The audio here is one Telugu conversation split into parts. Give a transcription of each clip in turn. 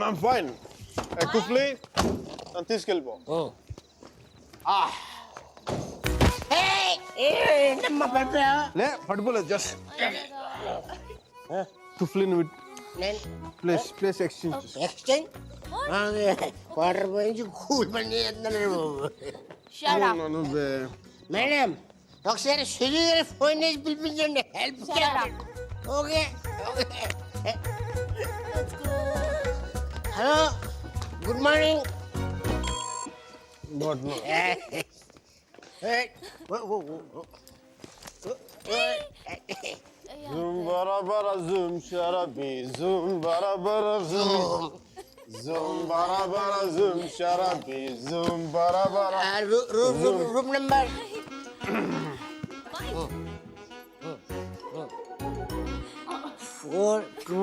I'm fine. Kufli, నన్ను తీసుకెళ్ళిపో. ఏంటమ్మా పడిపోయా? లే పడిపోలేదు, జస్ట్ కుఫ్లీని ప్లేస్ ఎక్స్చేంజ్. ఎక్స్చేంజ్ వాటర్ పోయించి కూల్ పని చేస్తున్నాడు బాబు. మేడం ఒకసారి సుధీర్ ఫోన్ చేసి పిలిపించండి, help. Okay okay. Hello, good morning. But no. Zoom bara bara zoom sharabi zoom bara bara zoom zoom bara bara zoom sharabi zoom bara bara room number four two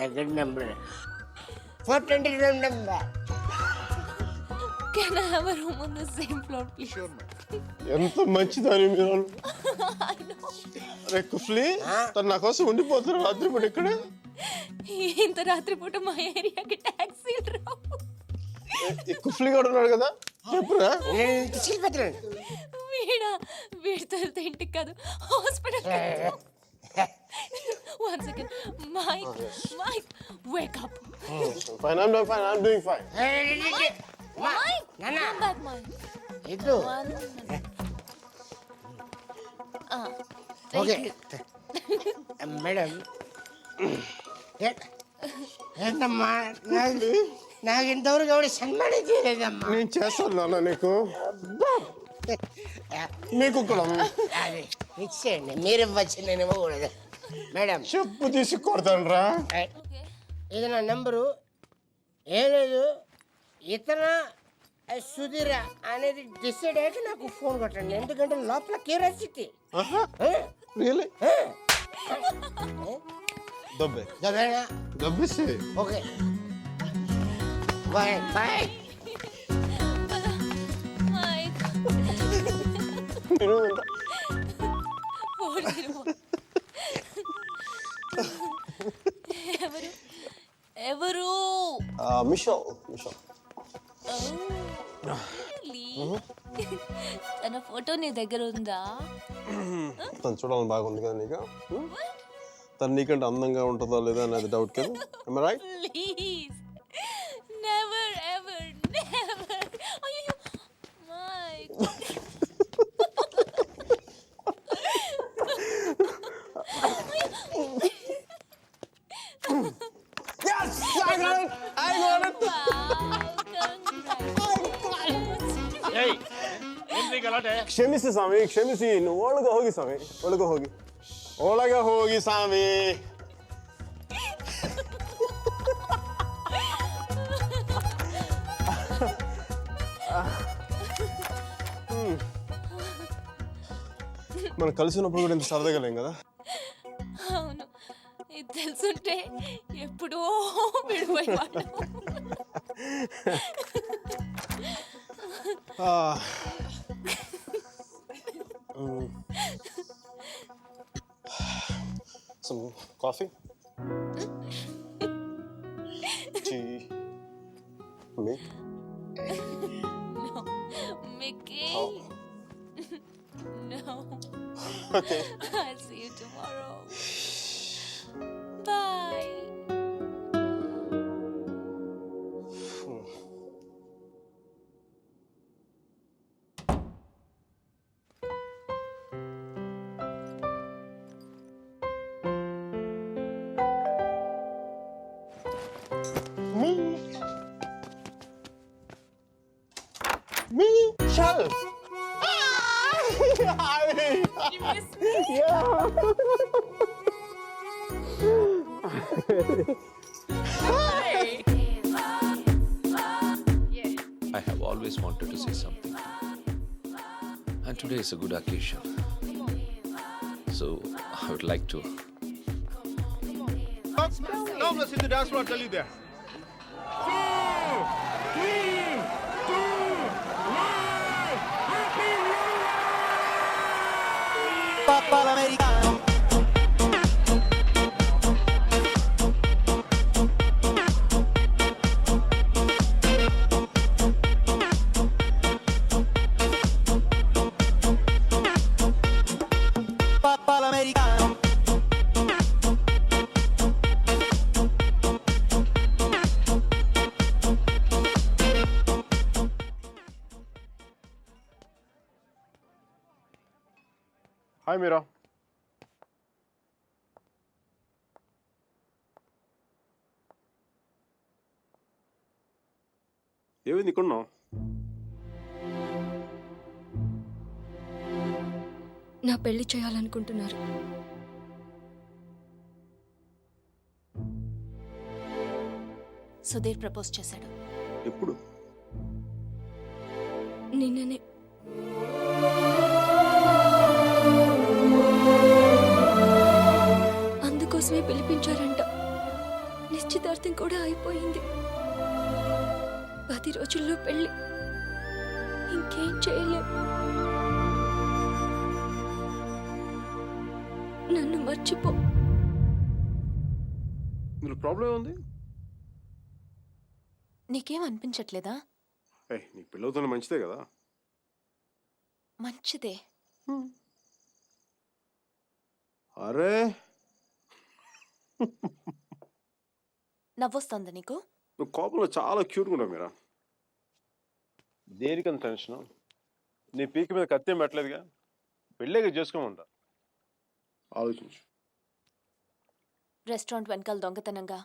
తగ్గండి number 420 room number. Can I have a room on the same floor, please? Sure, ఎంత మంచిదని మీరు. I know. అరే కుఫ్లీ, తను నా కోసం ఉండిపోతారు రాత్రి పూట ఇక్కడ. ఇంత రాత్రిపూట మా ఏరియాకి టాక్సీలు రావు. ఈ కుఫ్లీ కూడా ఉన్నాడు కదా, చెప్పురా. వీడితో వెళ్తే ఇంటికి కాదు, hospital. One second. Mike, wake up. Fine, I'm doing fine. Mike, come back, Mike. ఇటు ఓకే మేడం. ఏంటమ్మా, నాకు ఇంతవరకు ఎవరు సన్మానం చేయలేదమ్మా. నేను చేస్తాను నాన్న నీకు. మీకు కూడా అది ఇచ్చేయండి, మీరు ఇవ్వచ్చు, నేను ఇవ్వకూడదు. మేడం చెప్పు తీసి కొడతాను రా. ఇది నా నెంబరు. ఏం లేదు, ఇతర సుధీర అనేది డిసైడ్ అయ్యాక నాకు ఫోన్ కొట్టండి, ఎందుకంటే లోపల క్యూరియాసిటీ. దబ్బేసి ఓకే బాయ్ బాయ్. Mike. ఎవరు? మిషల్. తన ఫోటో నీ దగ్గర ఉందా? తను చూడాలని బాగుంది కదా నీకు. తను నీకంటే అందంగా ఉంటుందా లేదా అనేది డౌట్ కదా. Right? Please, never ever never. అయ్యో mic. Yes, I got it. ಕ್ಷಮಿಸಿ ಸ್ವಾಮಿ, ಕ್ಷಮಿಸಿ. ಒಳಗೆ ಹೋಗಿ ಸ್ವಾಮಿ, ಒಳಗೆ ಹೋಗಿ ಸ್ವಾಮಿ. మనం కలిసినప్పుడు కూడా ఇంత సరదాగా లేం కదా. అవును, ఇది తెలుసుంటే ఎప్పుడో విడిపోయేవాడు. Some coffee? Tea? Me? No, Mickey. Oh. No. Okay. I'll see you tomorrow. Bye. Me? Shell! You missed me. I have always wanted to say something. And today is a good occasion. So I would like to. Now let's hit the dance floor, I'll tell you there. Papa americano papà l'americano. Hi Meera. ఏమైంది ఇక్కడున్నావు? నా పెళ్లి చేయాలనుకుంటున్నారు. సుధీర్ ప్రపోజ్ చేశాడు. ఎప్పుడు? నిన్ననే. అందుకోసమే పిలిపించారంట. నిశ్చితార్థం కూడా అయిపోయింది. 10 రోజుల్లో పెళ్లి. ఇంకేం చేయలేం. నన్ను మర్చిపో. ఇందులో ప్రాబ్లం ఉంది? నీకేం అనిపించట్లేదా? నీ పిల్లవుతున్న మంచిదే కదా. మంచిదే. అరే నవ్వొస్తుందా నీకు? నువ్వు కోపంలో చాలా క్యూట్గా ఉన్నావు మీరా. దేనికంత టెన్షన్? నీ పీక మీద కత్తి ఏం పెట్టలేదుగా. పెళ్ళేగా చేసుకోమంటా. ఆలోచించు. రెస్టారెంట్ వెనకాల దొంగతనంగా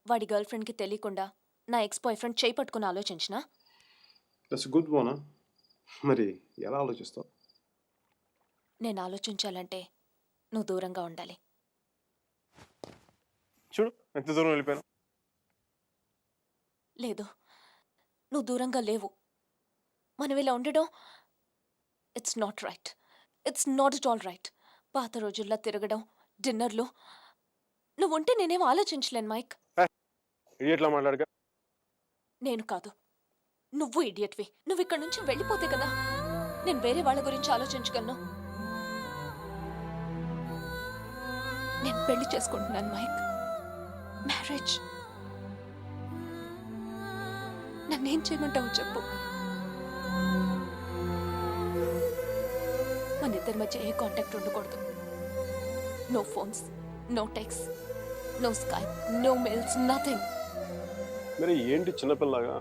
వాడి గర్ల్ ఫ్రెండ్కి తెలియకుండా నా ఎక్స్ బాయ్ ఫ్రెండ్ చేయి పట్టుకుని ఆలోచించినా? దట్స్ గుడ్ బోనా. మరి ఎలా ఆలోచిస్తావు? నేను ఆలోచించాలంటే నువ్వు దూరంగా ఉండాలి. చూడు ఎంత దూరం వెళ్ళిపోయాను. లేదు, నువ్వు దూరంగా లేవు. మనం ఇలా ఉండడం it's not right. It's not it all right. పాత రోజుల్లో తిరగడం, డిన్నర్లు. నువ్వు ఉంటే నేనేం ఆలోచించలేను మైక్. ఇడియట్లా మాట్లాడగా. నేను కాదు, నువ్వు ఇడియట్వి. నువ్వు ఇక్కడి నుంచి వెళ్ళిపోతే కదా నేను వేరే వాళ్ళ గురించి ఆలోచించగలను. నేను పెళ్లి చేసుకుంటున్నాను మైక్. మ్యారేజ్. నన్నేం చేయమంటావు చెప్పు. మన ఇద్దరి మధ్య ఏ కాంటాక్ట్ ఉండకూడదు. No phones, no text, no Skype, no mails, nothing. మరి ఏంటి చిన్నపిల్లగా?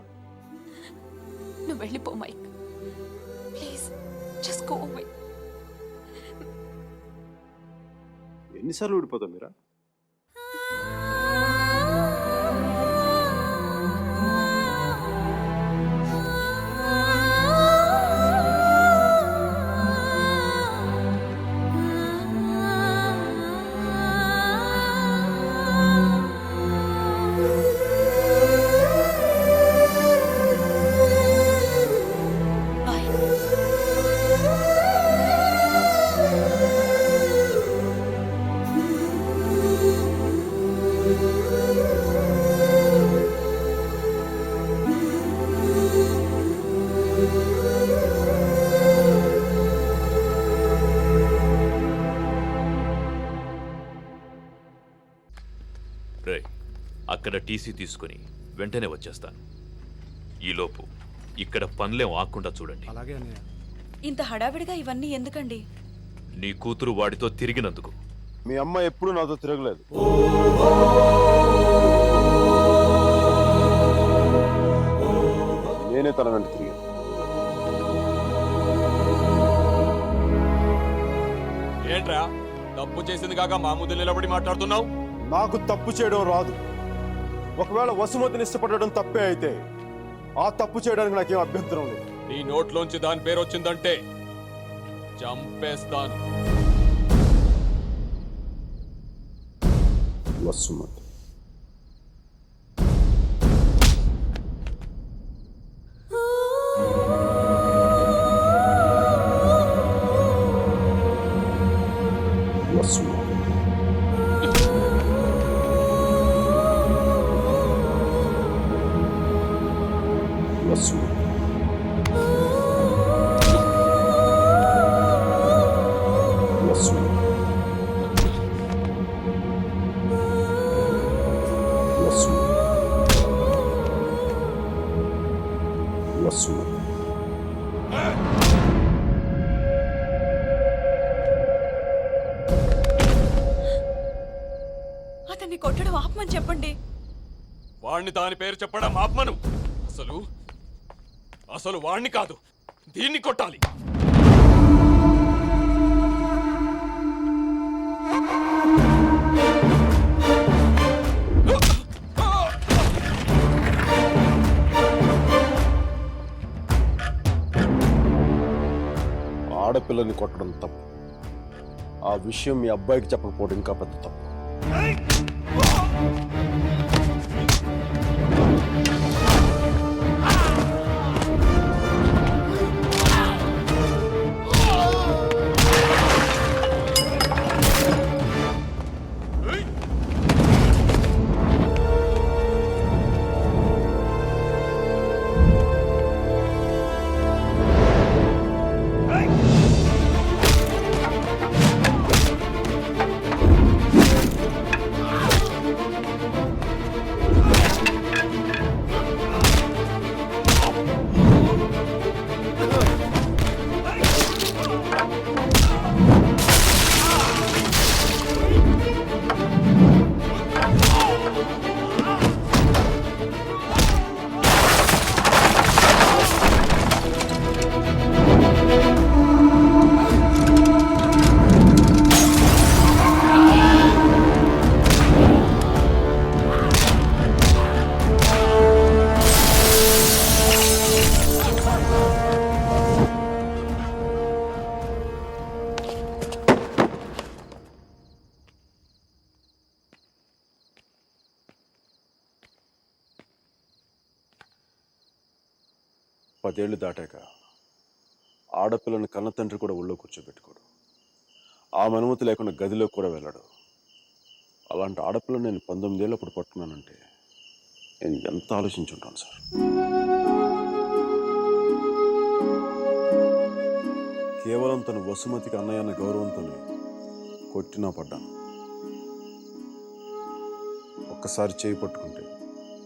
నువ్వు వెళ్ళిపో Mike. Please just go away. ఎన్నిసార్లు ఊడిపోతావు మీరా? బాయ్. రే, అక్కడ టీసీ తీసుకుని వెంటనే వచ్చేస్తాను. ఈలోపు ఇక్కడ పనులేం ఆకుండా చూడండి. ఇంత హడావిడిగా ఇవన్నీ ఎందుకండి? నీ కూతురు వాడితో తిరిగినందుకు. మీ అమ్మ ఎప్పుడు నాతో తిరగలేదు. నేనే తన వెంట తిరిగాను. ఏంట్రా తప్పు చేసింది కాక మా ముందు నిలబడి మాట్లాడుతున్నావు? నాకు తప్పు చేయడం రాదు. ఒకవేళ వసుమతిని ఇష్టపడడం తప్పే అయితే ఆ తప్పు చేయడానికి నాకేం అభ్యంతరం లేదు. నీ నోట్లోంచి దాని పేరు వచ్చిందంటే చంపేస్తాను. వసుమతి కొట్టడం ఆపమని చెప్పండి. వాణ్ణి దాని పేరు చెప్పడం ఆత్మను. అసలు వాణ్ణి కాదు, దీన్ని కొట్టాలి. ఆడపిల్లని కొట్టడం తప్పు. ఆ విషయం మీ అబ్బాయికి చెప్పకపోవడం ఇంకా పెద్ద తప్పు. పదేళ్లు దాటాక ఆడపిల్లని కన్నతండ్రి కూడా ఒళ్ళో కూర్చోబెట్టుకోడు. ఆమె అనుమతి లేకుండా గదిలో కూడా వెళ్ళాడు. అలాంటి ఆడపిల్లని నేను 19 ఏళ్ళప్పుడు పట్టుకున్నానంటే నేను ఎంత ఆలోచించుంటాను సార్. కేవలం తను వసుమతికి అన్నయ్య అన్న గౌరవంతోనే కొట్టినా పడ్డాను. ఒక్కసారి చేయి పట్టుకుంటే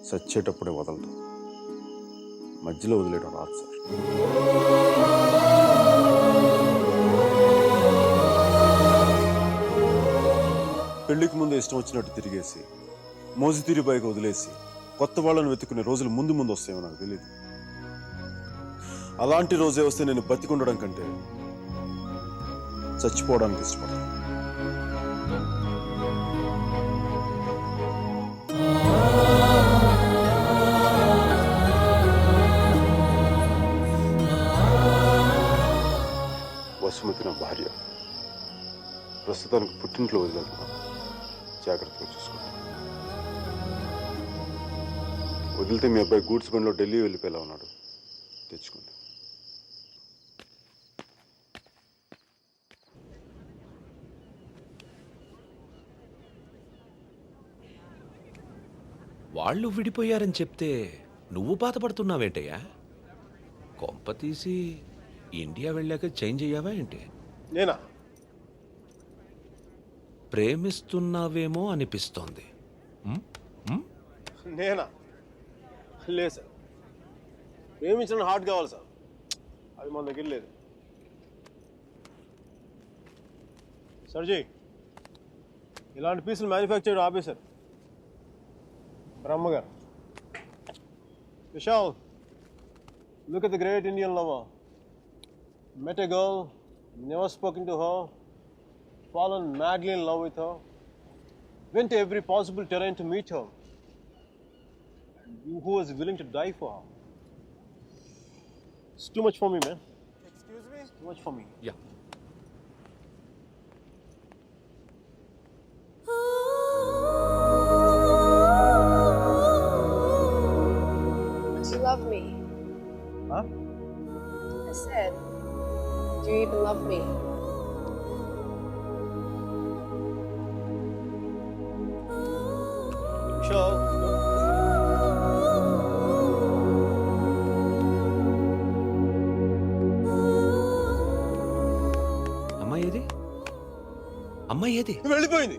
చచ్చేటప్పుడే వదలదు. మధ్యలో వదిలేయడం రాదు సార్. పెళ్లికి ముందు ఇష్టం వచ్చినట్టు తిరిగేసి మోజుతీరి బైక్ వదిలేసి కొత్త వాళ్ళని వెతుకునే రోజులు ముందు ముందు వస్తాయో నాకు తెలియదు. అలాంటి రోజే వస్తే నేను బతికుండడం కంటే చచ్చిపోవడానికి ఇష్టపడతాను. వసుమతి నా భార్య. ప్రస్తుతానికి పుట్టింట్లో వదిలేస్తున్నాను. జాగ్రత్తగా చూసుకోండి. వదిలితే మీ అబ్బాయి గూడ్స్ బండిలో ఢిల్లీ వెళ్ళిపోయేలా ఉన్నాడు. తెచ్చుకోండి. వాళ్ళు విడిపోయారని చెప్తే నువ్వు బాధపడుతున్నావేంటయ్యా? కొంప తీసి ఇండియా వెళ్ళాక చేంజ్ అయ్యావా ఏంటి? నేనా? ప్రేమిస్తున్నావేమో అనిపిస్తోంది. నేనా? లేదు సార్. ప్రేమించడం హార్ట్ కావాలి సార్. అది మన దగ్గర లేదు. సర్జీ, ఇలాంటి పీసులు మ్యానుఫ్యాక్చర్ ఆపేశారు. బ్రహ్మగారు. Vishal, look at the great Indian lover. Met a girl, never spoken to her, fallen madly in love with her, went to every possible terrain to meet her, and you who was willing to die for her. It's too much for me, man. Excuse me? It's too much for me. Yeah. Do you love me? Huh? I said, do you even love me? Sure. అమ్మాయి ఏది? అమ్మాయి ఏది? వెళ్ళిపోయింది.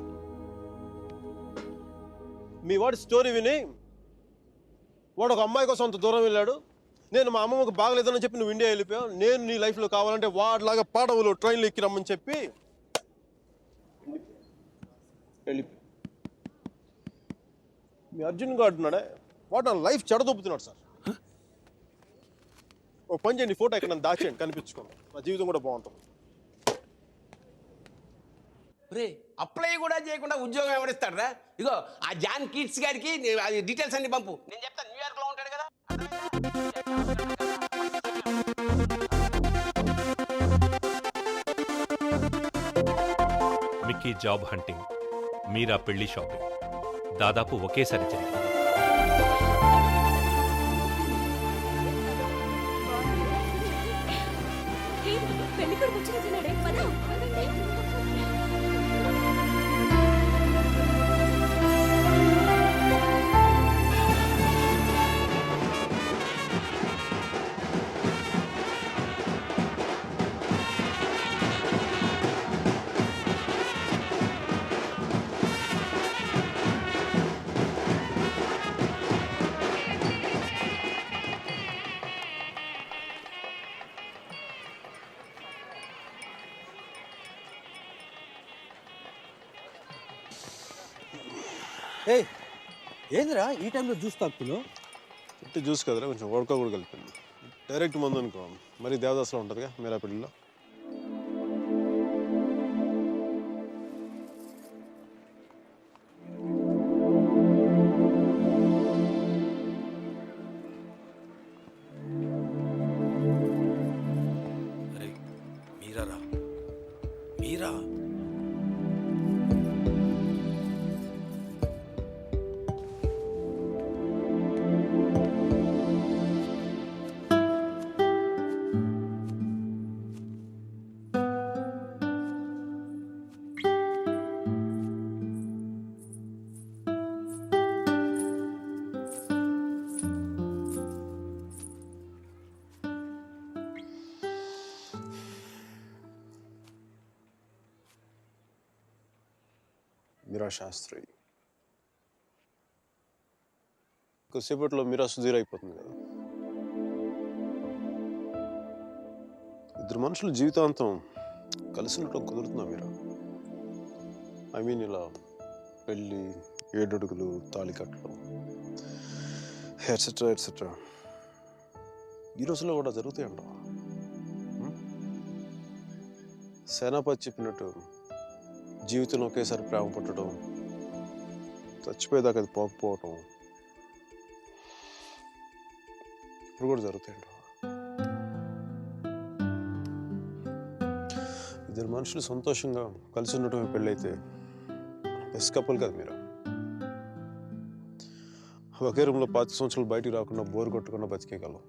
మీ వాడి స్టోరీ విని వాడు ఒక అమ్మాయి కోసం అంత దూరం వెళ్ళాడు. నేను మా అమ్మమ్మకు బాగలేదని చెప్పి నువ్వు ఇండియా వెళ్ళిపోయావు. నేను నీ లైఫ్లో కావాలంటే వాడిలాగా పాడవులు ట్రైన్లో ఎక్కి రమ్మని చెప్పి వెళ్ళిపోయావు. మీ అర్జున్ గారు ఉన్నాడే వాడు నా లైఫ్ చెడదొబ్బుతున్నాడు సార్. ఓ పని చేయండి, ఫోటో ఎక్కడ దాచేయండి, కనిపించుకోండి, నా జీవితం కూడా బాగుంటుంది. రే అప్లై కూడా చేయకుండా ఉద్యోగం ఎవరిస్తాడు రా? ఇగో ఆ జాన్ కిడ్స్ గారికి అది డీటెయిల్స్ అన్ని పంపు, నేను చెప్తాను. న్యూయార్క్లో ఉంటాడు కదా. మిక్కీ జాబ్ హంటింగ్, మీరా పెళ్లి షాపింగ్ దాదాపు ఒకేసారి జరిగింది. పెళ్లి కొడుకు వచ్చినట్టున్నాడే, పద, పదండి. ఏందిరా ఈ టైంలో జ్యూస్ తాగుతున్నావు? ఇంటి జ్యూస్ కదరా, కొంచెం వడక కూడా కలిపింది. డైరెక్ట్ మందు అనుకో, మరి దేవదాస్లో ఉంటుందిగా మీరా పెళ్ళిలో. మీరా మీరా మీరా శాస్త్రి కొద్దిసేపట్లో మీరా సుధీర్ అయిపోతుంది కదా. ఇద్దరు మనుషులు జీవితాంతం కలిసి ఉండటం కుదురుతుందా మీరా? ఐ మీన్ ఇలా పెళ్ళి, 7 అడుగులు, తాళి కట్టడం, ఎట్సెట్రా ఎట్సెట్రా ఈ రోజుల్లో కూడా జరుగుతాయంట. సేనాపతి చెప్పినట్టు జీవితంలో ఒకేసారి ప్రేమ పుట్టడం, చచ్చిపోయేదాకా అది పోకపోవటం ఇప్పుడు కూడా జరుగుతాయంట. ఇద్దరు మనుషులు సంతోషంగా కలిసి ఉండటమే పెళ్ళైతే బెస్ట్ కపుల్ కదా మీరు. ఒకే రూమ్లో 5 సంవత్సరాలు బయటికి రాకుండా బోర్ కొట్టకుండా బతికేయగలం.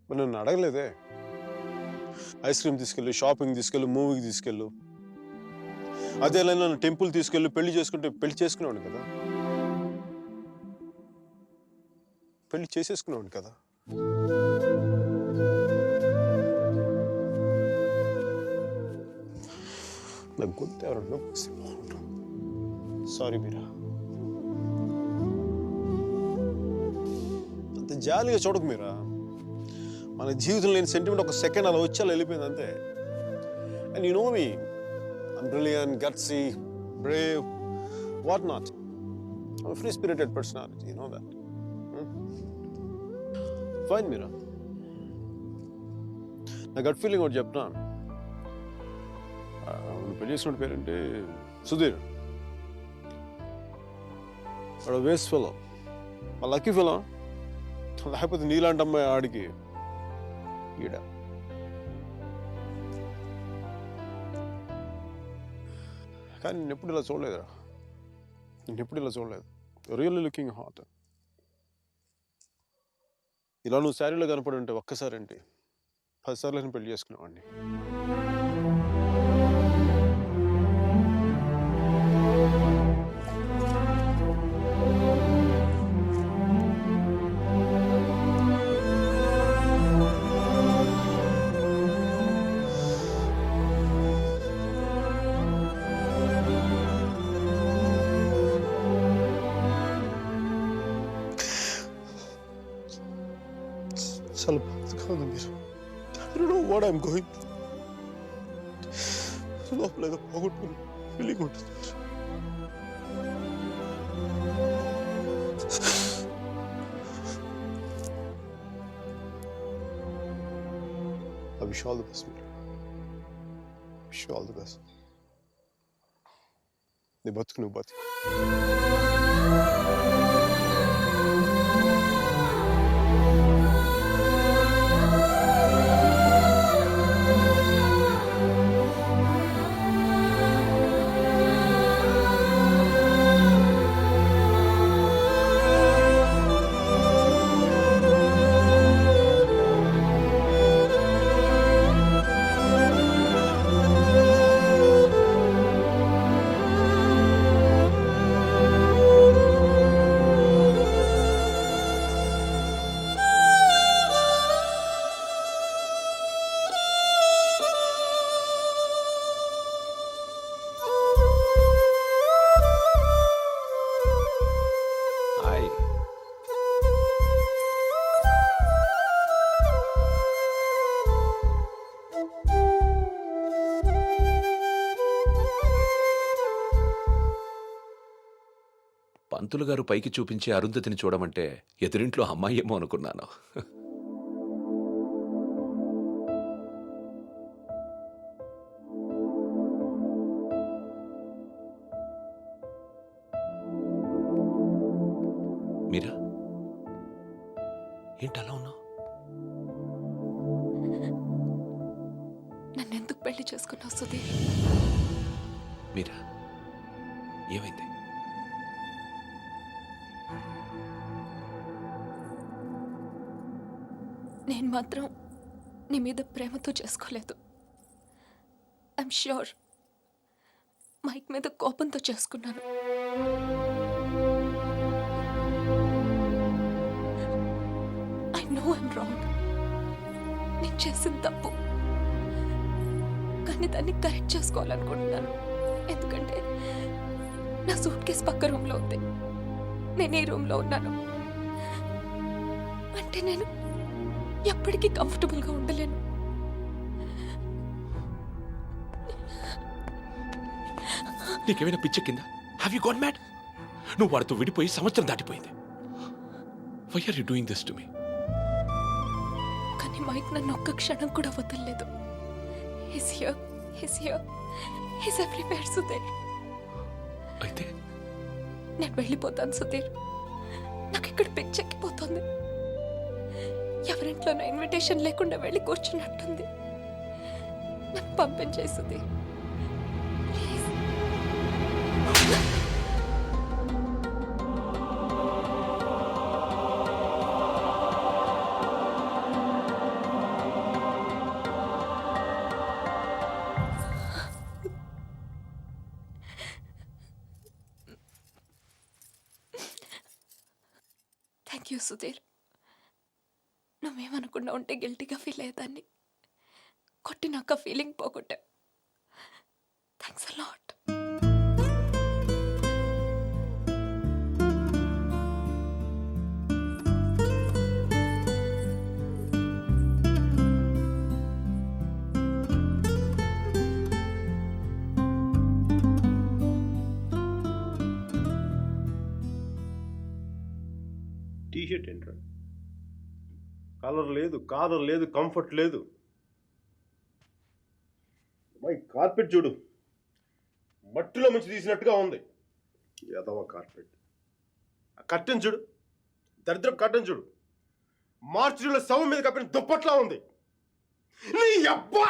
మరి నన్ను అడగలేదే, ఐస్ క్రీమ్ తీసుకెళ్ళు, షాపింగ్ తీసుకెళ్ళు, మూవీకి తీసుకెళ్ళు, అదే నన్ను టెంపుల్ తీసుకెళ్ళి పెళ్లి చేసుకుంటే పెళ్లి చేసుకునేవాడు కదా, పెళ్లి చేసేసుకునేవాడు కదా. నాకు గొంతు ఎవరన్నా సారీ మీరా, అంత జాలిగా చూడకు మీరా. మన జీవితంలో లేని సెంటిమెంట్ ఒక సెకండ్ అలా వచ్చి అలా వెళ్ళిపోయింది అంతే. And you know me, I'm brilliant, gutsy, brave, whatnot. I'm a free-spirited personality, you know that. Fine, Meera. నా గట్ ఫీలింగ్ ఒకటి చెప్తున్నా. పెళ్లి చేసుకున్న పేరంటే సుధీర్. వాడు వేస్ట్ ఫెలో, లక్కీ ఫెలో. లేకపోతే నీలాంటి అమ్మాయి ఆడికి ఈడ. కానీ నేను ఎప్పుడు ఇలా చూడలేదురా, నేను ఎప్పుడు ఇలా చూడలేదు. Really looking hot. ఇలా నువ్వు శారీలో కనపడి ఉంటే ఒక్కసారి అంటే 10 సార్లు నేను పెళ్లి చేసుకునేవాడిని. చాలా బాధగా ఉంది మీరు. I don't know what I'm going through. లోపల ఏదో పోగొట్టుకుని ఫీలింగ్ ఉంటుంది. Wish all the best Meera, wish all the best. నీ బతుకు నువ్వు బతుకు. హాయ్. పంతులు గారు పైకి చూపించే అరుంధతిని చూడమంటే ఎదురింట్లో అమ్మాయి ఏమో అనుకున్నాను. మీరా, ఏంటి అలా ఉన్నావు? నన్నెందుకు పెళ్లి చేసుకున్నావు సుధీర్? మీరా, ఏమైంది? నేను మాత్రం నీ మీద ప్రేమతో చేసుకోలేదు. ఐఎమ్ ష్యూర్ మైక్ మీద కోపంతో చేసుకున్నాను. I know I'm wrong. నేను చేసిన తప్పు, కానీ దాన్ని కరెక్ట్ చేసుకోవాలనుకుంటున్నాను. ఎందుకంటే నా సూట్ కేసు పక్క రూమ్లో ఉంది, నేను ఈ రూమ్లో ఉన్నాను. అంటే నేను ఎప్పటికీ కంఫర్టబుల్గా ఉండలేను. నీకేమైనా పిచ్చెక్కిందా? Have you got mad? నువ్వు వాడితో విడిపోయి సంవత్సరం దాటిపోయింది. Why are you doing this to me? కానీ మైక్ నన్ను ఒక్క క్షణం కూడా వదలలేదు. He's here, he's everywhere, Sudheer. అయితే నేను వెళ్ళిపోతాను సుధీర్. నాకు ఇక్కడ పిచ్చెక్కిపోతుంది. ఎవరింట్లోనో ఇన్విటేషన్ లేకుండా వెళ్ళి కూర్చున్నట్టుంది. నన్ను పంపించేయి Sudheer, please. Thank you Sudheer. నువ్వేమనుకున్నా ఉంటే గిల్టీగా ఫీల్ అయ్యేదాన్ని. కొట్టినాక ఫీలింగ్ పోగొట్టా. Thanks a lot. టీషర్ట్ ఏంట్రా? కలర్ లేదు, కాలర్ లేదు, కంఫర్ట్ లేదు. మై కార్పెట్ చూడు, మట్టిలో నుంచి తీసినట్టుగా ఉంది. ఏదవ కార్పెట్. ఆ కర్టెన్ చూడు, దరిద్రం కర్టెన్ చూడు, మార్చిలో శవం మీద కప్పిన దుప్పట్లా ఉంది. నీ అబ్బా!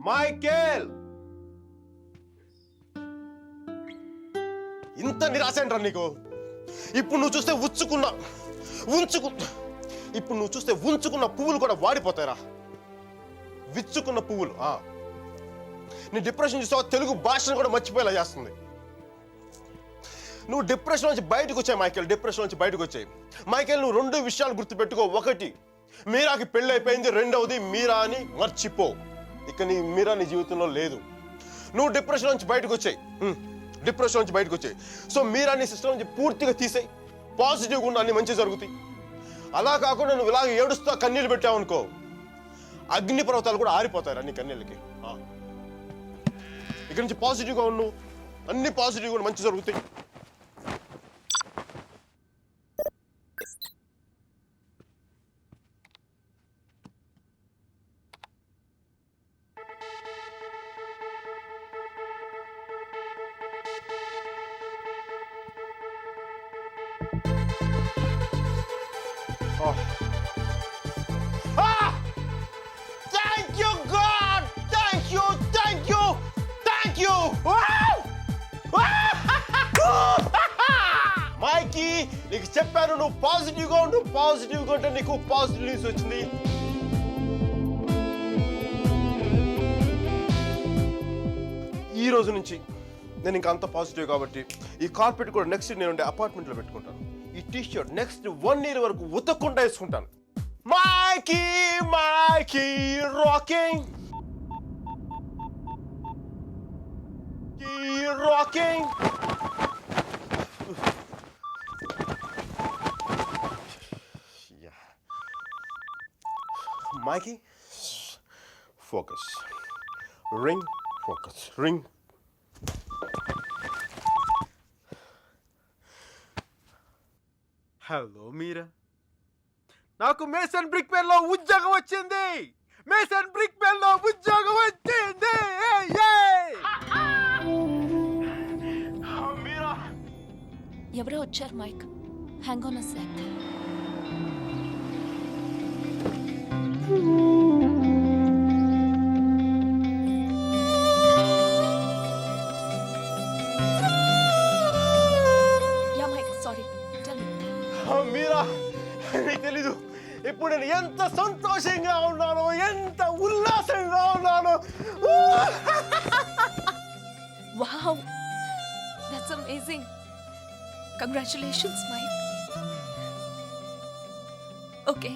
మైకేల్, ఇంత నిరాశంట్రా నీకు? ఇప్పుడు నువ్వు చూస్తే ఉంచుకున్న పువ్వులు కూడా వాడిపోతాయిరా. విచ్చుకున్న పువ్వులు. నీ డిప్రెషన్ చూస్తావా? తెలుగు భాషను కూడా మర్చిపోయేలా చేస్తుంది. నువ్వు డిప్రెషన్ నుంచి బయటకు వచ్చాయి మైకేల్, డిప్రెషన్ నుంచి బయటకు వచ్చాయి మైకేల్. నువ్వు 2 విషయాలు గుర్తుపెట్టుకో. ఒకటి, మీరాకి పెళ్ళి అయిపోయింది. రెండవది, మీరా అని మర్చిపో. ఇక మీరా నీ జీవితంలో లేదు. నువ్వు డిప్రెషన్ నుంచి బయటకు వచ్చాయి. సో మీరా నీ సిస్టమ్ నుంచి పూర్తిగా తీసేయి. పాజిటివ్గా ఉన్న అన్ని మంచి జరుగుతాయి. అలా కాకుండా నువ్వు ఇలాగ ఏడుస్తా కన్నీళ్ళు పెట్టావు అనుకో, అగ్ని పర్వతాలు కూడా ఆరిపోతాయి నీ కన్నీళ్ళకి. ఇక ఇక్కడి నుంచి పాజిటివ్గా ఉండు, అన్ని పాజిటివ్గా మంచి జరుగుతాయి. Thank you, God! Thank you, thank you, thank you! మైకీ, నీకు చెప్పాను నువ్వు పాజిటివ్గా ఉండు, పాజిటివ్గా ఉంటే నీకు పాజిటివ్ న్యూస్ వచ్చింది. ఈ రోజు నుంచి నేను ఇంకా అంత పాజిటివ్ కాబట్టి ఈ కార్పెట్ కూడా నెక్స్ట్ నేను ఉండే అపార్ట్మెంట్లో పెట్టుకుంటాను. ఈ టీ షర్ట్ నెక్స్ట్ 1 year వరకు ఉతక్కుండా వేసుకుంటాను. Mikey, Mikey rocking, rocking. Mikey, focus. Ring, focus. Ring. Hello Meera, నాకు మేసన్ బ్రిక్ పెన్ లో ఉద్యోగం వచ్చింది. మేసన్ బ్రిక్ పెన్ లో ఉద్యోగం వచ్చింది. మీరా, ఎవరో వచ్చారు Mike. Hang on a sec. Yeah Mike, sorry. Tell me. Meera, నీకు తెలీదు ఇప్పుడు నేను ఎంత సంతోషంగా ఉన్నానో, ఎంత ఉల్లాసంగా ఉన్నానో. Wow, that's amazing. Congratulations Mike. Okay,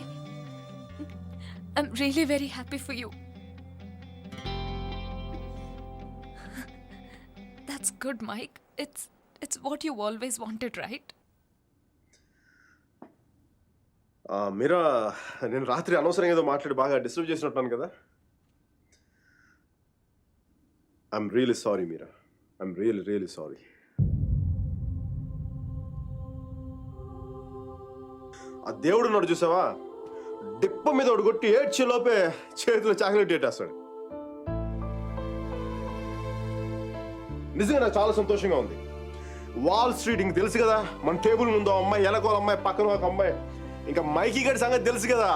I'm really very happy for you. That's good, Mike. It's what you always wanted, right? మీరా, నేను రాత్రి అనవసరంగా ఏదో మాట్లాడి బాగా డిస్టర్బ్ చేసినట్టున్నాను కదా. I'm really sorry Meera, I'm really sorry. ఆ దేవుడు ఉన్నాడు చూసావా, డిప్ప మీద ఒకటి కొట్టి ఏడ్చే లోపే చేతిలో చాక్లెట్ పెట్టేస్తాడు. నిజంగా నాకు చాలా సంతోషంగా ఉంది. వాల్ స్ట్రీట్ ఇంక తెలుసు కదా, మన టేబుల్ ముందు అమ్మాయి, ఎలకోల అమ్మాయి, పక్కన ఒక అమ్మాయి, ఇంకా మైకీ గడి సంగతి తెలుసు కదా.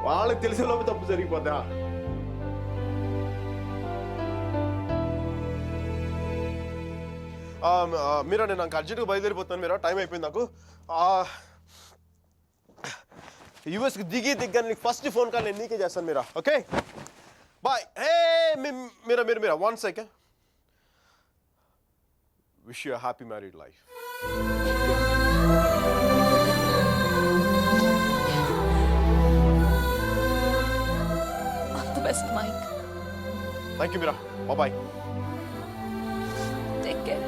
వాళ్ళకి తెలిసే లోపే తప్పు జరిగిపోద్దా. మీరా, నేను నాకు అర్జెంట్గా బయలుదేరిపోతున్నాను. మీరా, టైం అయిపోయింది నాకు. యూఎస్కి దిగ్గా నీకు ఫస్ట్ ఫోన్ కాల్ నేను నీకే చేస్తాను Meera. Okay, bye. Hey Meera, 1 second. Wish you happy married life. All the best, Mike. Thank you Meera, bye. Take care.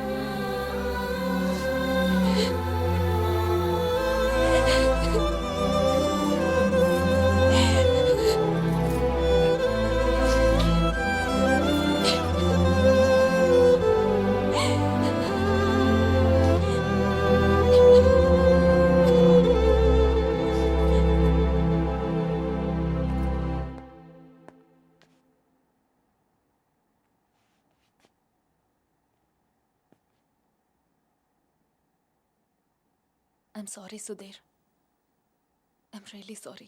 I'm sorry, Sudhir. I'm really sorry.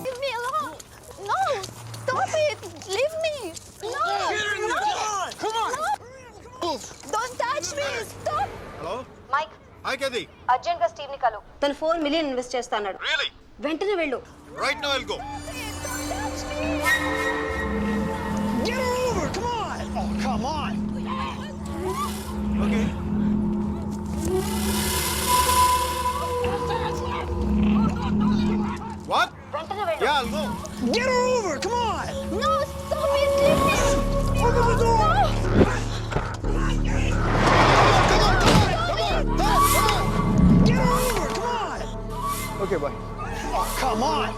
Leave me alone! No! Stop it! Leave me! No! Come on! No! Don't touch me! Stop! Hello Mike, hi Katie, urgent గా స్టీవ్ ని కలు. తను 4 million ఇన్వెస్ట్ చేస్తాడు. రియల్లీ? వెంటనే వెళ్ళు. Right now I'll go. Don't touch me! Get her over! Come on! Oh, come on! Okay. What? వెంటనే వెళ్ళు. Yeah, I'll go. Get her over! Come on! No! Stop it! Leave me! Open the door! Get her over! Come on! Okay, bye. Oh, come on!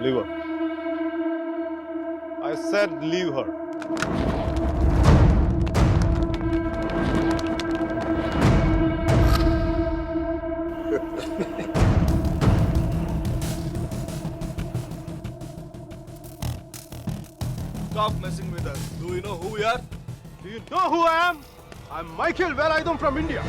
Leave her. I said leave her. Stop messing with us. Do you know who we are? Do you know who I am? I'm Michael Velayudham from India.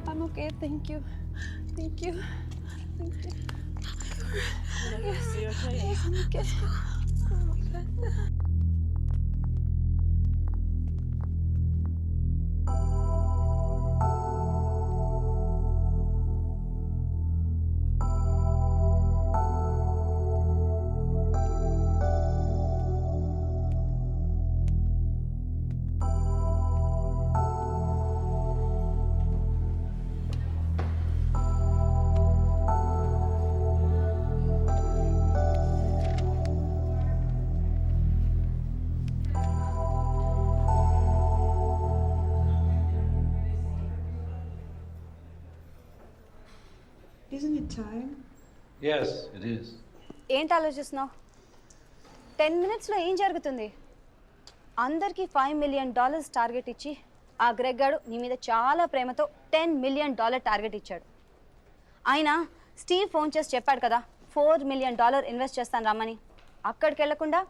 I'm okay. Thank you. Thank you. Thank you. Yes. Yes, I'm okay. Oh my God. Isn't it time? Yes, it is. ఏంటి ఆలోచిస్తున్నావు? 10 minutesలో ఏం జరుగుతుంది? అందరికీ $5 million టార్గెట్ ఇచ్చి ఆ గ్రెగ్ గాడు నీ మీద చాలా ప్రేమతో $10 million టార్గెట్ ఇచ్చాడు. ఆయన స్టీవ్ ఫోన్ చేసి చెప్పాడు కదా $4 million ఇన్వెస్ట్ చేస్తాను రమ్మని. అక్కడికి వెళ్లకుండా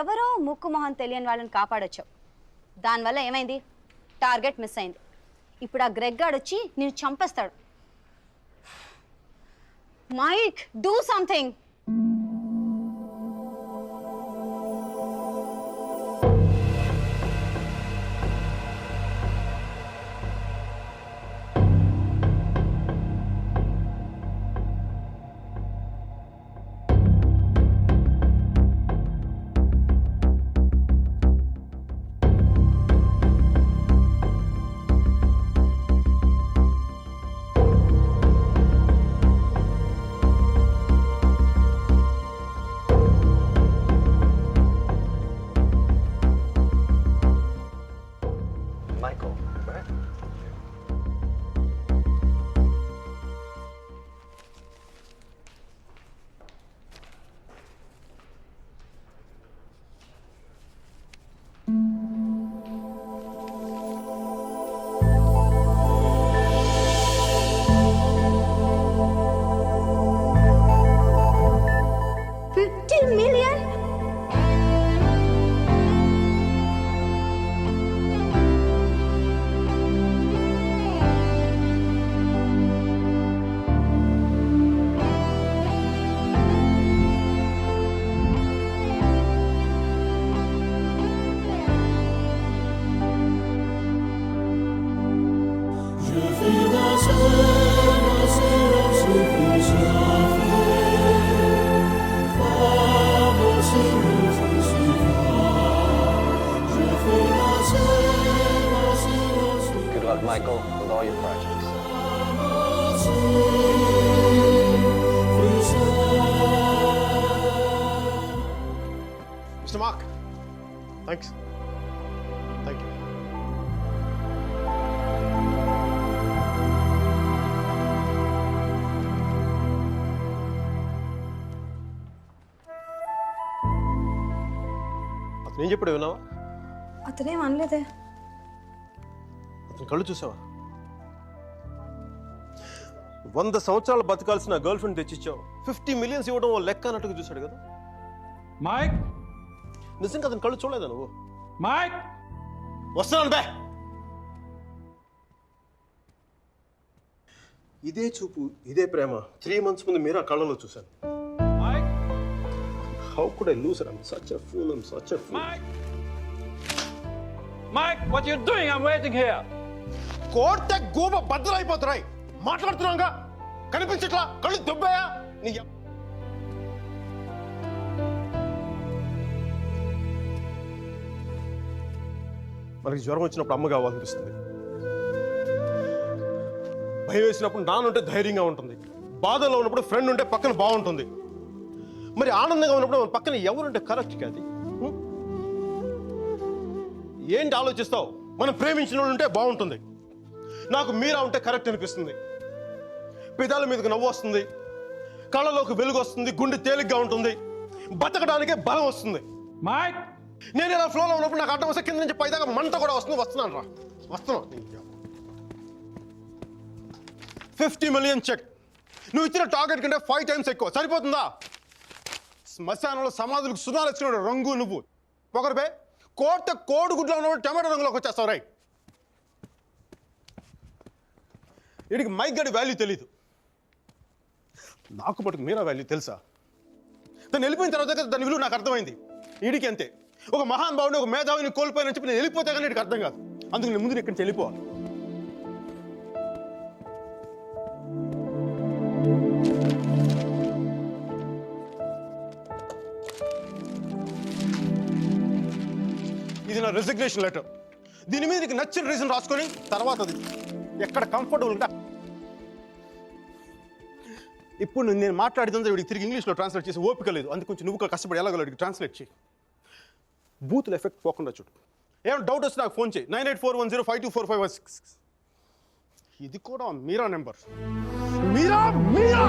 ఎవరో ముక్కు మొహం తెలియని వాళ్ళని కాపాడొచ్చావు. దానివల్ల ఏమైంది? టార్గెట్ మిస్ అయింది. ఇప్పుడు ఆ గ్రెగ్ గాడు వచ్చి నిన్ను చంపేస్తాడు. Mike, do something. Michael, with all your projects. Mr. Mark, thanks. Thank you. అతను ఏం చెప్పాడు విన్నావా? అతనేం అనలేదే. అతని కళ్ళు చూసావా? 100 సంవత్సరాలు బతకాల్సిన గర్ల్ ఫ్రెండ్ తెచ్చిచ్చావు. 50 మిలియన్స్ ఇవ్వడం ఓ లెక్క అన్నట్టుగా చూశాడు కదా. మైక్, నిజంగా అతని కళ్ళు చూడలేదా నువ్వు? మైక్, వస్తున్నాను బే. ఇదే చూపు, ఇదే ప్రేమ 3 months ముందు మీరు ఆ కళ్ళలో చూశాను. Mike, How could I lose her? I'm such a fool. I'm such a fool. Mike! Mike, what are you doing? I'm waiting here. కోర్త గూబ బద్దలైపోతున్నాయి. మాట్లాడుతున్నాగా కనిపించట్లా? కళ్ళు దుబ్బాయా? నీ మనకి జ్వరం వచ్చినప్పుడు అమ్మ కావాలనిపిస్తుంది. భయం వేసినప్పుడు నాన్నుంటే ధైర్యంగా ఉంటుంది. బాధలో ఉన్నప్పుడు ఫ్రెండ్ ఉంటే పక్కన బాగుంటుంది. మరి ఆనందంగా ఉన్నప్పుడు మన పక్కన ఎవరుంటే కరెక్ట్ కాదు. ఏంటి ఆలోచిస్తావు? మనం ప్రేమించిన వాళ్ళు ఉంటే బాగుంటుంది. నాకు మీరా ఉంటే కరెక్ట్ అనిపిస్తుంది. పెదాల మీదకి నవ్వు వస్తుంది, కళ్ళలోకి వెలుగు వస్తుంది, గుండె తేలిగ్గా ఉంటుంది, బతకడానికే బలం వస్తుంది. మైక్, నేను ఇలా ఫ్లోలో ఉన్నప్పుడు నాకు అడ్డం వస్తే కింద నుంచి పైదాకా మంట కూడా వస్తుంది. వస్తున్నాను రా, వస్తున్నాను. 50 million చెక్. నువ్వు ఇచ్చిన టార్గెట్ కంటే 5 times ఎక్కువ. సరిపోతుందా? శ్మశానంలో సమాధులకు సునాలు వచ్చిన రంగు నువ్వు. పొగరబే కోడి గుడ్లో ఉన్నప్పుడు టమాటో రంగులోకి వచ్చేస్తావు. రై, వీడికి మైక్ గడి వాల్యూ తెలీదు. నాకు పట్టుకు మీరా వాల్యూ తెలుసా? తను వెళ్ళిపోయిన తర్వాత దాని విలువ నాకు అర్థమైంది. వీడికి అంతే. ఒక మహాన్ భావుని, ఒక మేధావిని కోల్పోయినని చెప్పి నేను వెళ్ళిపోతే కానీ వీడికి అర్థం కాదు. అందుకు నేను ముందు ఇక్కడి నుంచి వెళ్ళిపోవాలి. ఇది నా రెసిగ్నేషన్ లెటర్. దీని మీద నీకు నచ్చిన రీజన్ రాసుకొని తర్వాత అది ఎక్కడ కంఫర్టబుల్ ఉంటే ఇప్పుడు నేను మాట్లాడితే వీడికి తిరిగి ఇంగ్లీష్లో ట్రాన్స్లేట్ చేసి ఓపిక లేదు. అందుకు కొంచెం నువ్వు కష్టపడి ఎలాగలడికి ట్రాన్స్లేట్ చేయి. బూతుల ఎఫెక్ట్ పోకుండా చూడు. ఏమైనా డౌట్ వస్తే నాకు ఫోన్ చేయి. 9841052456. ఇది కూడా మీరా నెంబర్. మీరా మీరా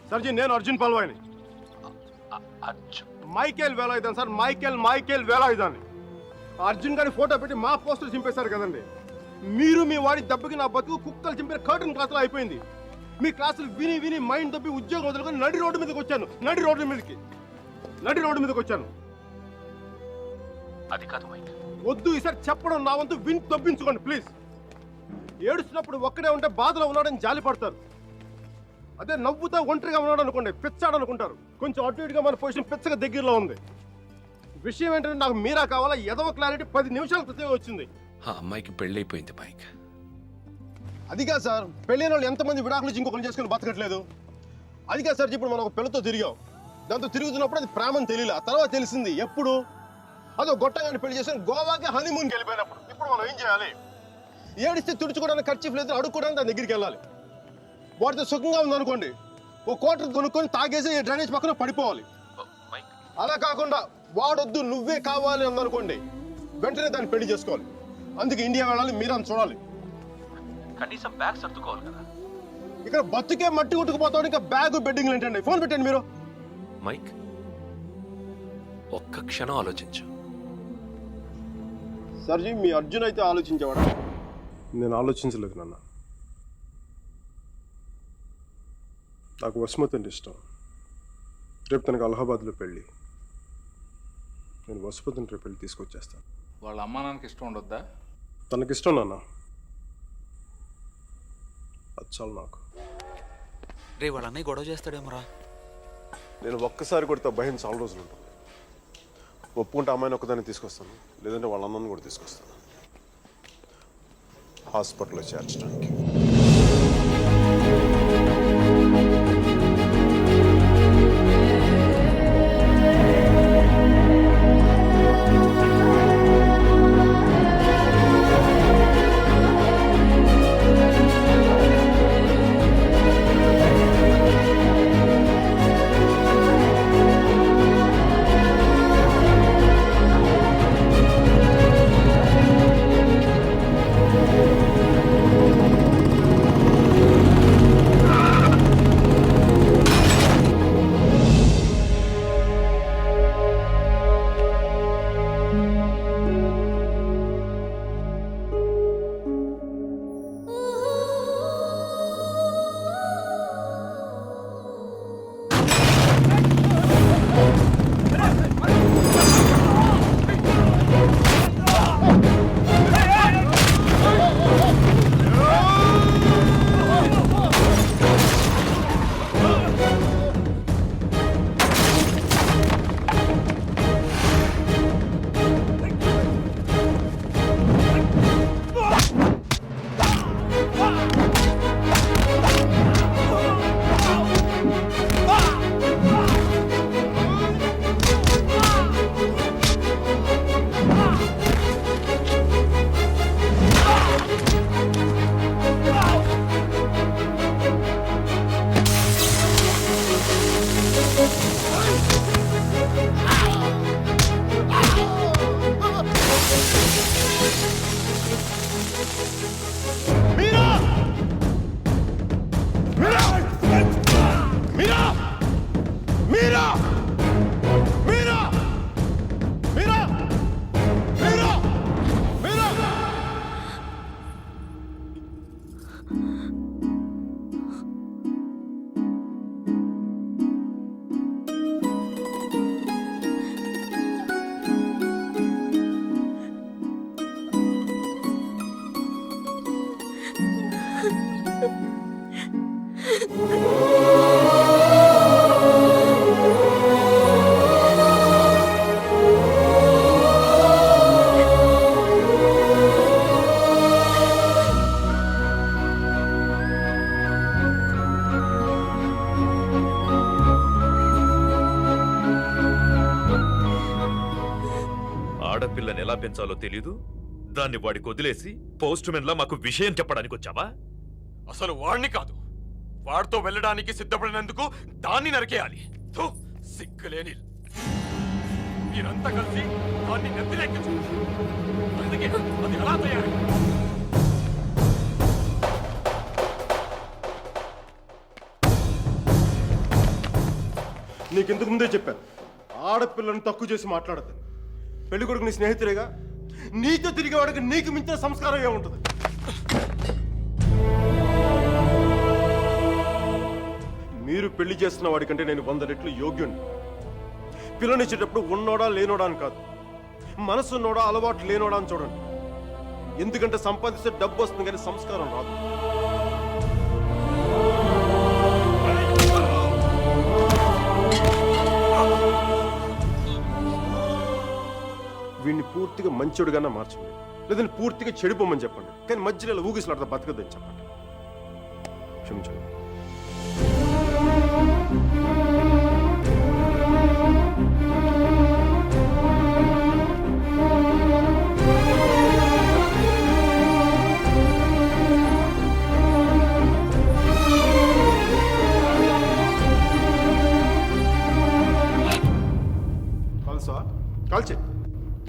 సార్ జీ, నేను అర్జున్ పల్వాయిని. Michael Velayudhan sir, Michael Velayudhan. Arjun గారి ఫోటో పెట్టి మా పోస్టర్ చింపేశారు కదండి. మీరు మీ వాడి దెబ్బకి నా బతుకు కుక్కలు చింపిన కర్టన్ క్లాసులో అయిపోయింది. మీ క్లాసులు విని విని మైండ్ దబ్బి ఉద్యోగం వదులుకొని నడి రోడ్డు మీదకి వచ్చాను. నడి రోడ్డు మీదకి వచ్చాను. అది కాదు మైక్. వద్దు, ఈసారి చెప్పడం నా వంతు విని దొబ్బించుకోండి ప్లీజ్. ఏడుస్తున్నప్పుడు ఒక్కడే ఉంటే బాధలో ఉన్నాడని జాలి పడతారు. అదే నవ్వుతా ఒంటరిగా ఉన్నాడు అనుకోండి, పిచ్చాడు అనుకుంటారు. కొంచెం అటు ఇటుగా మన పొజిషన్ పిచ్చగా దగ్గరలో ఉంది. విషయం ఏంటంటే నాకు మీరా కావాలా? ఎదవ క్లారిటీ 10 నిమిషాల క్రితం వచ్చింది. ఆ అమ్మాయికి పెళ్ళైపోయింది మైక్. అదిగా సార్, పెళ్ళైన వాళ్ళు ఎంతమంది విడాకులు ఇంకొకరు చేసుకుని బతకట్లేదు. అదిగా సార్, ఇప్పుడు మనం ఒక పిల్లతో తిరిగాం. దాంతో తిరుగుతున్నప్పుడు అది ప్రేమని తెలియలే. ఆ తర్వాత తెలిసింది. ఎప్పుడు? అదో గొట్టగాని పెళ్లి చేసుకుని గోవాకి హనీమూన్కి వెళ్ళిపోయినప్పుడు. ఇప్పుడు మనం ఏం చేయాలి? ఏడిస్తే తుడుచుకోవడానికి ఖర్చు లేదు, అడుక్కోవడానికి దాని దగ్గరికి వెళ్ళాలి. వాటితో సుఖంగా ఉందనుకోండి, ఓ కోటర్ కొనుక్కొని తాగేసి డ్రైనేజ్ పక్కన పడిపోవాలి. అలా కాకుండా వాడొద్దు నువ్వే కావాలి అందనుకోండి, వెంటనే దాన్ని పెళ్లి చేసుకోవాలి. అందుకే ఇండియా వెళ్ళాలి, మీరని చూడాలి. కనీసం బ్యాగ్ సర్దుకోవాలి కదా. ఇక్కడ బతుకే మట్టి కొట్టుకుపోతాడు, ఇంకా బ్యాగ్ బెడ్డింగ్లు ఏంటండి? ఫోన్ పెట్టండి మీరు. మైక్, ఒక్క క్షణం ఆలోచించు. సర్జీ, మీ అర్జున్ అయితే ఆలోచించేవాడు. నేను ఆలోచించలేదు నాన్న. నాకు వసుమతి అంటే ఇష్టం. రేపు తనకు అలహాబాద్లో పెళ్ళి. నేను వసుమతిని రేపు పెళ్ళి తీసుకొచ్చేస్తాను. వాళ్ళ అమ్మా నాన్నకి ఇష్టం ఉండొద్దా? తనకిష్టం నాన్న, అది చాలు నాకు. రే, వాళ్ళ అన్నయ్య గొడవ చేస్తాడేమరా? నేను ఒక్కసారి కొడితే భయం చాలా రోజులు ఉంటుంది. ఒప్పుకుంటే అమ్మాయిని ఒక్కదాన్ని తీసుకొస్తాను, లేదంటే వాళ్ళ అన్నను కూడా తీసుకొస్తాను హాస్పిటల్లో చేర్చడానికి. ఆడపిల్లని ఎలా పెంచాలో తెలీదు, దాన్ని వాడికి వదిలేసి పోస్ట్ మెన్ లా మాకు విషయం చెప్పడానికి వచ్చావా? అసలు వాడిని కాదు, వాడితో వెళ్ళడానికి సిద్ధపడినందుకు దాన్ని నరికేయాలి. థు, సిగ్గులేని మీరంతా కలిసి దాన్ని నెత్తిలెక్కించు. అందుకే అది ఎలా తయారు? నీకెందుకు ముందే చెప్పాను, ఆడపిల్లను తక్కువ చేసి మాట్లాడద్దు. పెళ్లి కొడుకు నీ స్నేహితులేగా, నీతో తిరిగేవాడికి నీకు మించిన సంస్కారం ఏముంటుంది? మీరు పెళ్లి చేస్తున్న వాడికంటే నేను 100 రెట్లు యోగ్యుణ్ణి. పిల్లనిచ్చేటప్పుడు ఉన్నోడా లేనోడా అని కాదు, మనసున్నోడా అలవాటు లేనోడా అని చూడండి. ఎందుకంటే సంపాదిస్తే డబ్బు వస్తుంది కానీ సంస్కారం రాదు. వీడిని పూర్తిగా మంచోడుగానే మార్చండి, లేదంటే పూర్తిగా చెడిపోమని చెప్పండి. కానీ మధ్యలో ఇలా ఊగిసలాడతా బతకద్దని చెప్పండి. క్షమించండి. కాల్సా? కాల్చే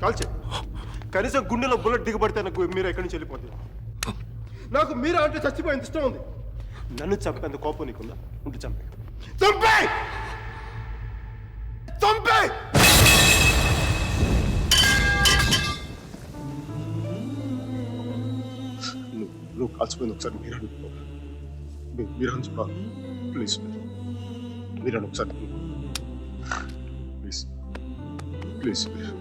కాల్చే. కనీసం గుండెలో బుల్లెట్ దిగబడితే నాకు మీరు ఎక్కడి నుంచి వెళ్ళిపోతుంది. నాకు మీరు అంటే చచ్చిపోయేంత ఇష్టం ఉంది. నన్ను చంపేంత కోపం నీకుందా? ఉంటే చంపే చంపే చంపే. నువ్వు కాల్చిపోయింది ఒకసారి మీరు అనుకో, మీరు అని చెప్పాలి. ప్లీజ్ మీరు అని ఒకసారి ప్లీజ్ ప్లీజ్ ప్లీజ్.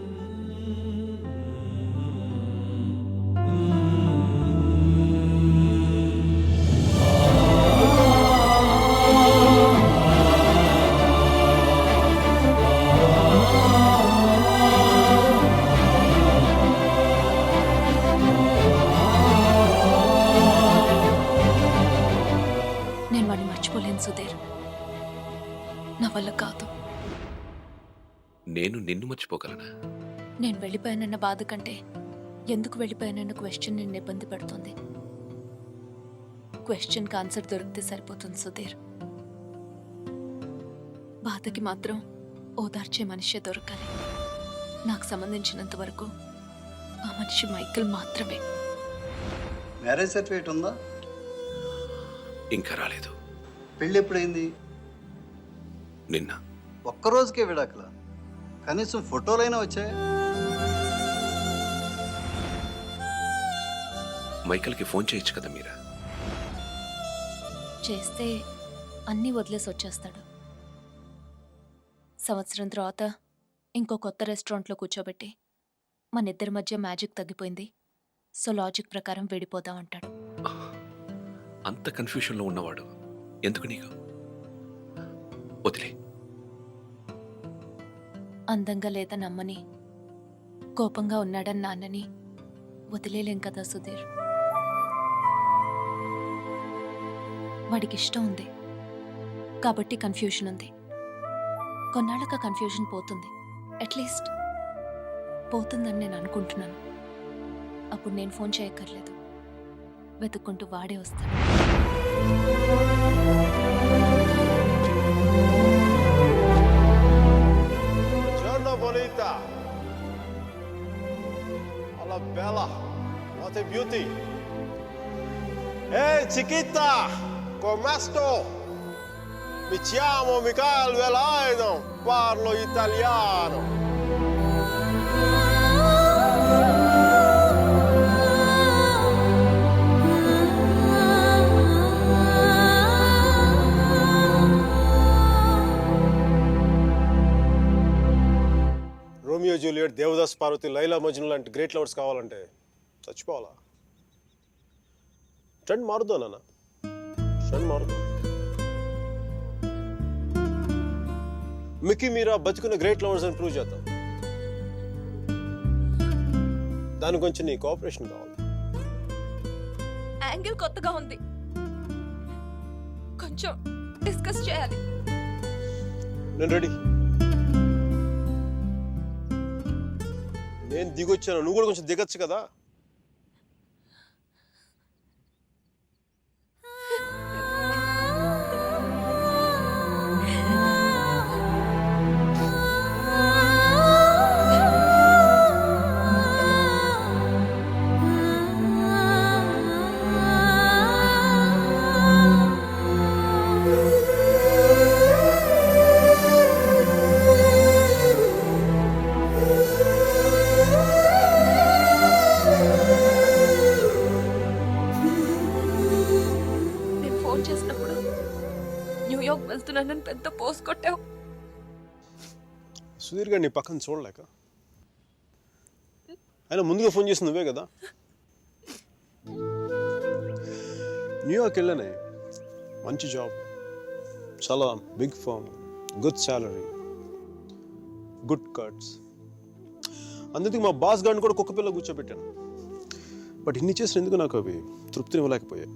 నేను నిన్ను మర్చిపోగలనా? నేను వెళ్ళిపోయానన్న బాధ కంటే ఎందుకు వెళ్ళిపోయానన్న క్వశ్చన్ నిన్ను ఇబ్బంది పెడుతుంది. క్వశ్చన్కి ఆన్సర్ దొరికితే సరిపోతుంది సుధీర్. బాధకి మాత్రం ఓదార్చే మనిషే దొరకాలి. నాకు సంబంధించినంత వరకు ఆ మనిషి మైకేల్ మాత్రమే. మ్యారేజ్ సర్టిఫికేట్ ఉందా? ఇంకా రాలేదు. పెళ్ళి ఎప్పుడైంది? నిన్న. ఒక్కరోజుకే విడాకులా? కనీసం ఫోటోలైనా వచ్చాయి. మైకేల్కి ఫోన్ చేయొచ్చు కదా మీరా? చేస్తే అన్నీ వదిలేసి వచ్చేస్తాడు. సంవత్సరం తర్వాత ఇంకో కొత్త రెస్టారెంట్లో కూర్చోబెట్టి మన ఇద్దరి మధ్య మ్యాజిక్ తగ్గిపోయింది, సో లాజిక్ ప్రకారం విడిపోదాం అంటాడు. అంత కన్ఫ్యూషన్లో ఉన్నవాడు ఎందుకు నీకు? వదిలే. అందంగా లేదని అమ్మని, కోపంగా ఉన్నాడని నాన్నని వదిలేలేం కదా సుధీర్. వాడికి ఇష్టం ఉంది కాబట్టి కన్ఫ్యూషన్ ఉంది. కొన్నాళ్ళక కన్ఫ్యూషన్ పోతుంది, అట్లీస్ట్ పోతుందని నేను అనుకుంటున్నాను. అప్పుడు నేను ఫోన్ చేయక్కర్లేదు, వెతుక్కుంటూ వాడే వస్తాడు. Giorno bonita. Alla bella. What a beauty. Ehi chiquita, come sto? Mi chiamo Michael Velaino, parlo italiano. Romeo Juliet, Devdas Parvati, Laila Majnu లాంటి గ్రేట్ లవర్స్ కావాలంటే చచ్చిపోవాలా? ట్రెండ్ మారుద్దా నాన్న, ట్రెండ్ మారుద్దా. మిక్కీ మీరా బతుకున్న గ్రేట్ లవర్స్ అని ప్రూవ్ చేద్దాం. దాని గురించి నీ కోఆపరేషన్ కావాలి. యాంగిల్ కొత్తగా ఉంది, కొంచెం డిస్కస్ చేయాలి. నేను రెడీ. నేను దిగొచ్చాను, నువ్వు కూడా కొంచెం దిగచ్చు కదా. న్యూయార్క్ వెళ్తున్నానని పెద్ద పోస్ట్ కొట్టావు. సుధీర్ గారు నీ పక్కన చూడలేక, ఆయన ముందుగా ఫోన్ చేసి నువ్వే కదా. న్యూయార్క్ వెళ్ళానే, మంచి జాబ్, చాలా big firm, good salary, good cuts. అందుకే మా బాస్ గారిని కూడా కుక్క పిల్ల కూర్చోబెట్టాను. బట్ ఇన్ని చేసిన ఎందుకు నాకు అవి తృప్తిని ఇవ్వలేకపోయాయి.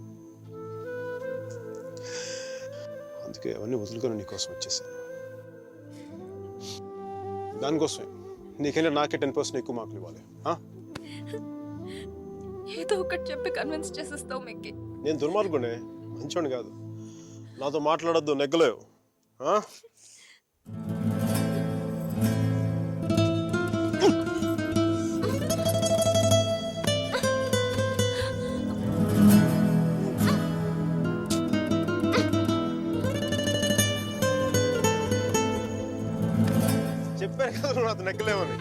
అందుకే అవన్నీ వదులుకొని నీకోసం వచ్చేసాను. దానికోసమే నీకెళ్ళి నాకే 10% ఎక్కువ మార్కులు ఇవ్వాలి. ఏదో ఒకటి చెప్పి కన్విన్స్ చేసేస్తావు మిక్కీ. నేను దుర్మార్గునే, మంచోని కాదు. నాతో మాట్లాడొద్దు, నెగ్గలేవు. చెప్పాను కదా నాతో నెగ్గలేవని.